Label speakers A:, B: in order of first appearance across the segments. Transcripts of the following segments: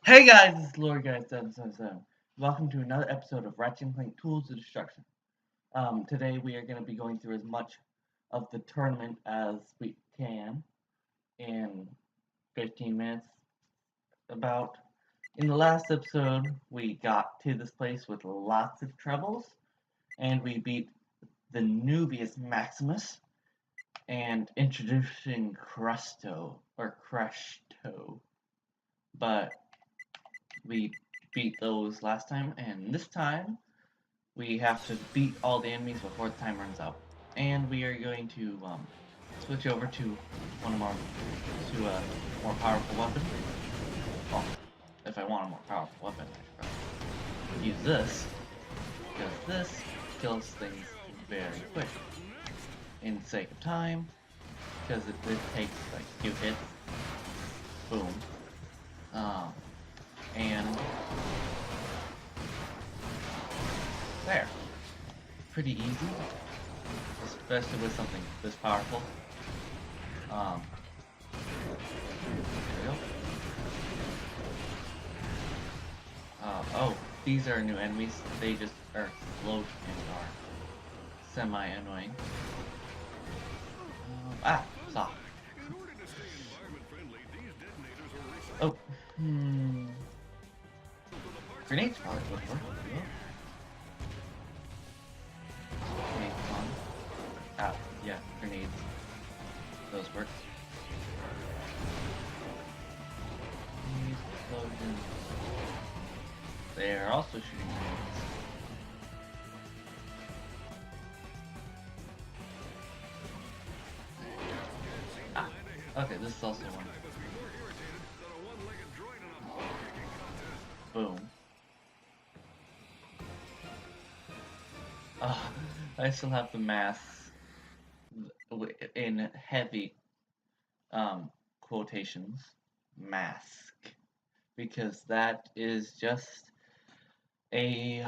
A: Hey guys, it's Lord Guy 777. Welcome to another episode of Ratchet and Clank Tools of Destruction. Today we are going to be going through as much of the tournament as we can in 15 minutes. About in the last episode, we got to this place with lots of troubles, and we beat the Nubius Maximus and introducing Crushto, but we beat those last time, and this time we have to beat all the enemies before the time runs out. And we are going to switch over to a more powerful weapon. Well, if I want a more powerful weapon, I should probably use this, because this kills things very quick. In the sake of time, because it takes like a few hits. Boom. And there. Pretty easy, especially with something this powerful. There we go. Oh, these are new enemies. They just are slow and are semi-annoying. Stop. Oh, grenades probably would work. Grenades on. Yeah, grenades. Those work. Explosions. They are also shooting grenades. Okay, this is also one. Boom. I still have the mask in heavy quotations, mask, because that is just a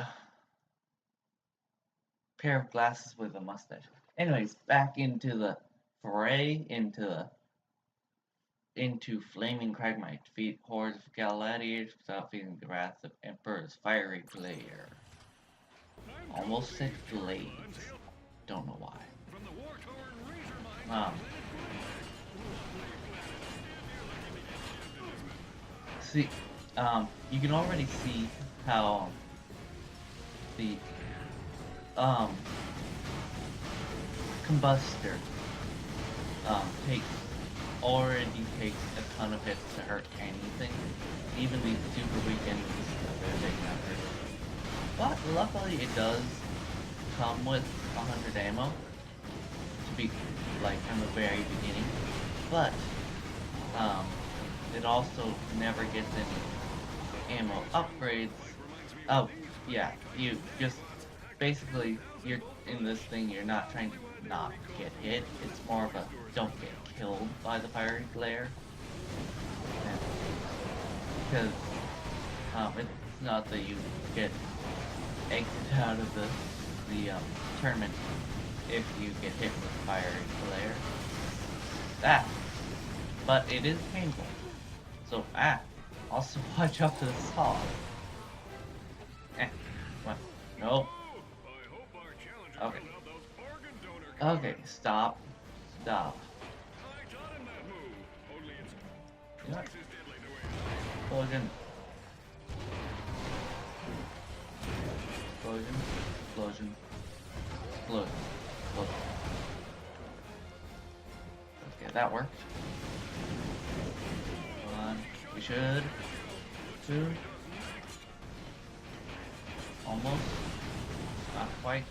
A: pair of glasses with a mustache. Anyways, back into the fray, into flaming cragmite, defeat hordes of gladiators without feeling the wrath of Emperor's fiery glare. Almost said blades. Don't know why. See, you can already see how the combustor takes a ton of hits to hurt anything. Even these super weak enemies they're taking out hurt. But luckily it does come with 100 ammo to be like from the very beginning. But it also never gets any ammo upgrades. Oh yeah, you just basically you're in this thing, you're not trying to not get hit, it's more of a don't get killed by the fiery glare. Because it's not that you get exited out of the tournament if you get hit with fiery glare. But it is painful. So also watch out for the saw. What? Nope. Okay. Okay, stop. Explosion. Okay, that worked. One. We should. Two. Almost. Not quite.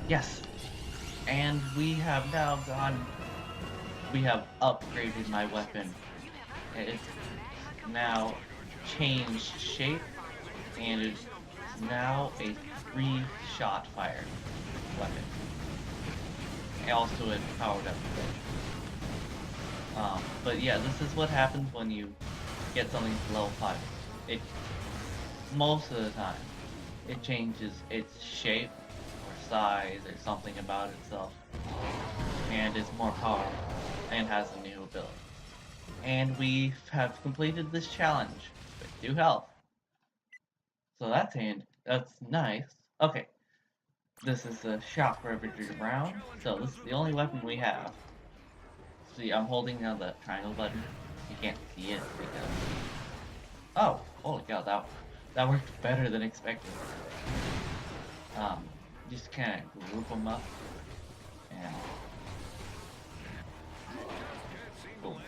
A: Yes. And we have now upgraded my weapon. It's now changed shape, and it's now a 3-shot fire weapon. Also it powered up. But yeah, this is what happens when you get something to level 5. Most of the time, it changes its shape or size or something about itself, and is more powerful and has a new ability. And we have completed this challenge with 2 health. So that's nice. Okay, this is a shock Ravager round, so this is the only weapon we have. See, I'm holding down the triangle button. You can't see it because... Oh, holy cow, that worked better than expected. Just kind of group them up and... Boom.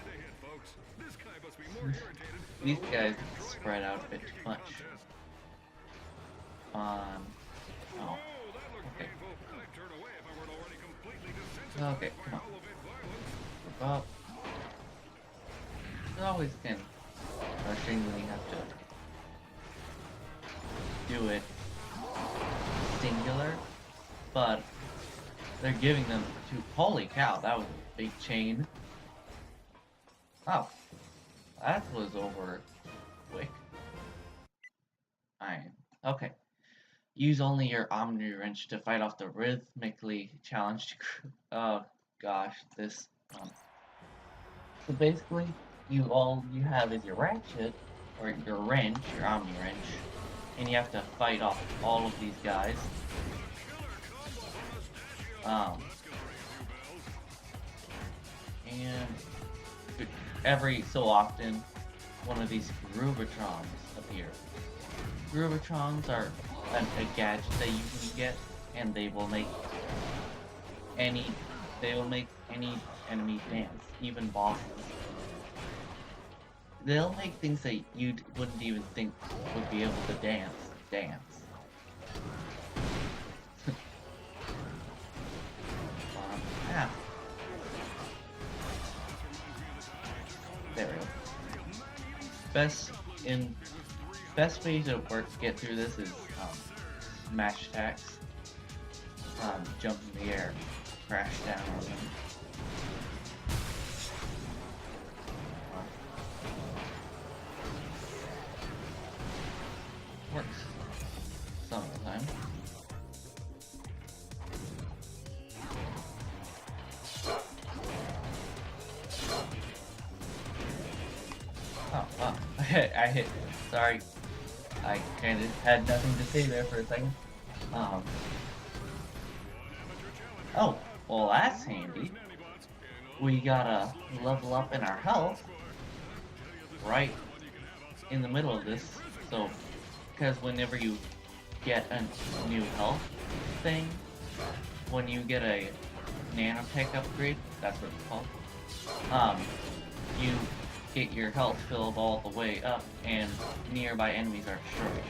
A: These guys spread out a bit too much. Oh, okay. Okay, come on. Group up. You always can rushing when you have to do it singular, but they're giving them to... Holy cow, that was a big chain. Oh, that was over quick. Okay. Use only your Omni Wrench to fight off the rhythmically challenged crew. Oh gosh, this. So basically, all you have is your Ratchet, or your wrench, your Omni Wrench, and you have to fight off all of these guys. And every so often, one of these Groovatrons appear. Groovatrons are a gadget that you can get, and they will make any enemy dance, even bosses. They'll make things that you wouldn't even think would be able to dance. Yeah. There we go. Best way to get through this is smash attacks. Jump in the air, crash down on them. Works some of the time. Oh, wow. I hit. Sorry. I kind of had nothing to say there for a second. Oh, well that's handy. We gotta level up in our health right in the middle of this. So, because whenever you get a new health thing, when you get a nanotech upgrade, that's what it's called, you get your health filled all the way up and nearby enemies are destroyed.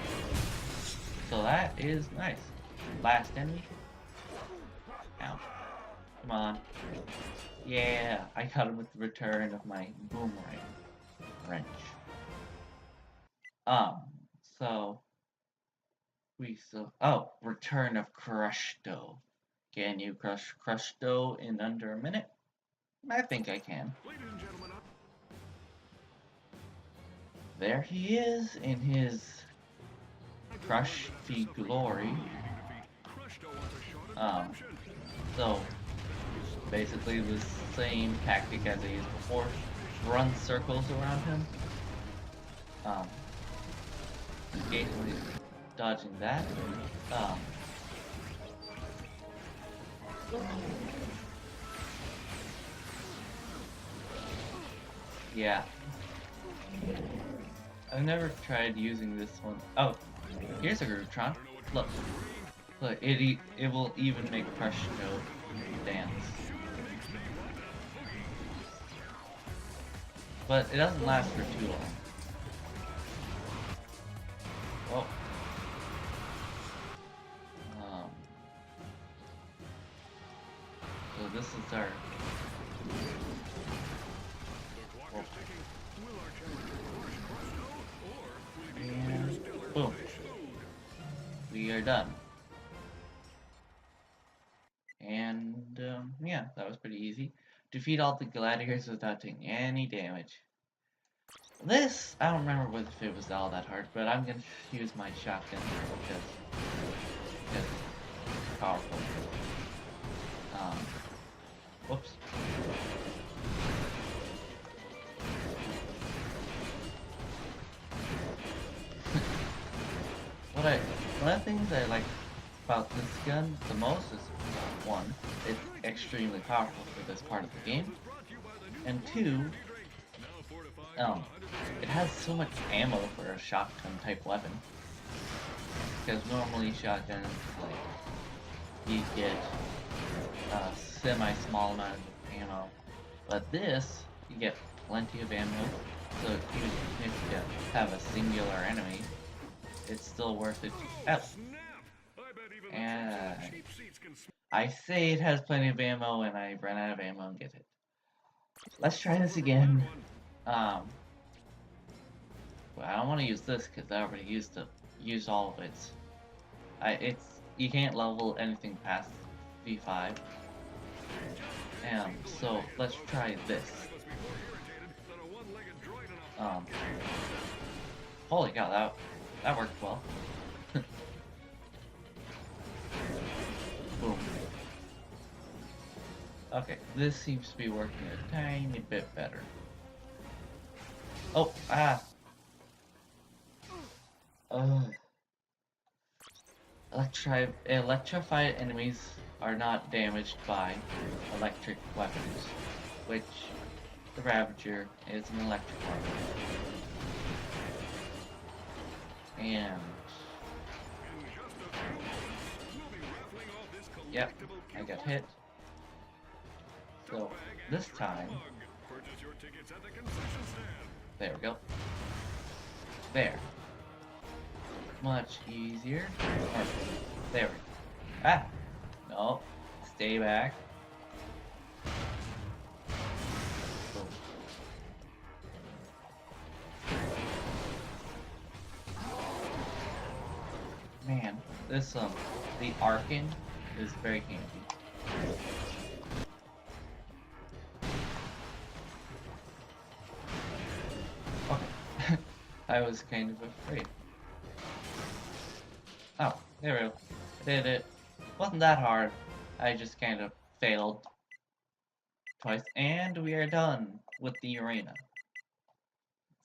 A: So that is nice. Last enemy. Ow. Come on. Yeah, I got him with the return of my boomerang wrench. Return of Crush Dough. Can you crush Dough in under a minute? I think I can. There he is in his crushy glory. So basically the same tactic as I used before. Run circles around him. Occasionally dodging that. Yeah. I've never tried using this one. Oh, here's a Grootron. Look, it will even make Crush Dough dance. But it doesn't last for too long. Whoa. So this is our... And boom. We are done. And yeah, that was pretty easy. Defeat all the gladiators without taking any damage. This, I don't remember if it was all that hard, but I'm gonna use my shotgun here because it's powerful. Whoops. One of the things I like about this gun the most is, one, it's extremely powerful for this part of the game, and two, it has so much ammo for a shotgun type weapon. Because normally shotguns, like, you get a semi-small amount of ammo, but this, you get plenty of ammo, so even if you have a singular enemy, it's still worth it. Oh. And I say it has plenty of ammo, and I run out of ammo and get hit. Let's try this again. Well, I don't want to use this because I already used all of it. You can't level anything past V5. So let's try this. Holy cow, that worked well. Boom. Okay, this seems to be working a tiny bit better. Oh, Electrified enemies are not damaged by electric weapons, which the Ravager is an electric weapon. And yep, I got hit. So this time, there we go. There. Much easier. There we go. Ah! No. Stay back. Boom. Man, this the Arkin is very handy. Okay. I was kind of afraid. Oh, there we go. I did it. Wasn't that hard. I just kind of failed twice, and we are done with the arena.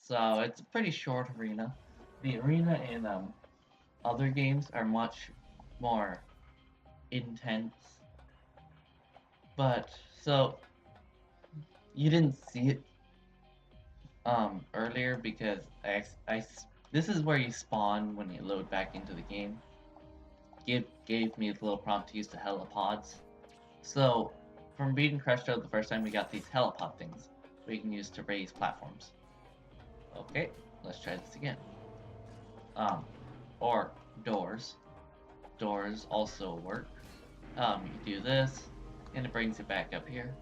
A: So it's a pretty short arena. The arena in other games are much more intense. But so you didn't see it earlier because this is where you spawn when you load back into the game. Gave me the little prompt to use the helipods. So from beating Crushed Out the first time, we got these helipod things we can use to raise platforms. Okay, let's try this again. Or doors. Doors also work. You do this, and it brings it back up here.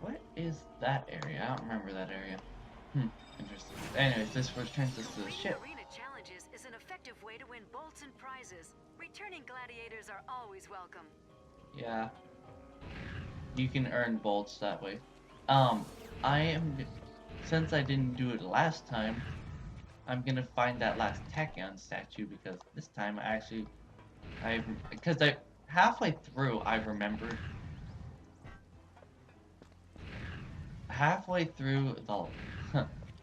A: What is that area? I don't remember that area. Interesting. Anyways, this returns us to the ship.
B: Arena challenges is an effective way to win bolts and prizes. Returning gladiators are always welcome.
A: Yeah. You can earn bolts that way. Since I didn't do it last time, I'm gonna find that last Tachyon statue because this time halfway through I remembered. Halfway through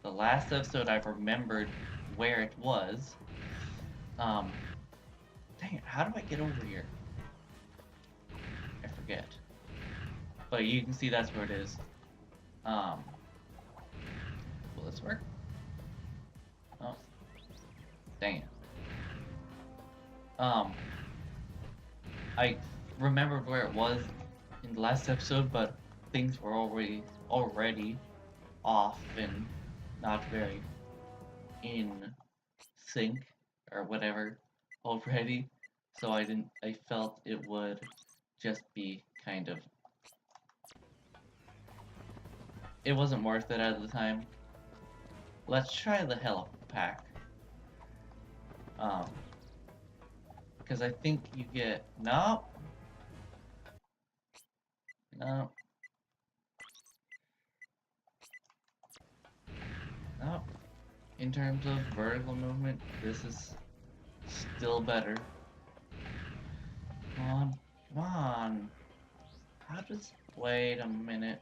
A: the last episode, I remembered where it was. Dang it, how do I get over here? I forget. But you can see that's where it is. Will this work? Oh. Dang it. I remembered where it was in the last episode, but things were already off and not very in sync or whatever already. So I felt it would just be kind of, it wasn't worth it at the time. Let's try the helipack. Because I think you get, no. No. No. In terms of vertical movement, this is still better. Come on. Come on. Wait a minute.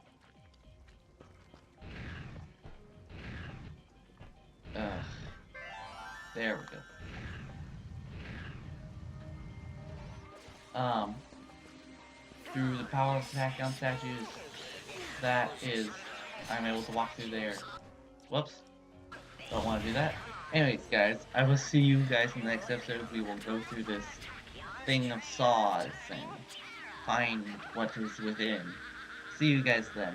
A: There we go. Through the power of Smackdown statues, I'm able to walk through there. Whoops, don't want to do that. Anyways, guys, I will see you guys in the next episode. We will go through this thing of saws and find what is within. See you guys then.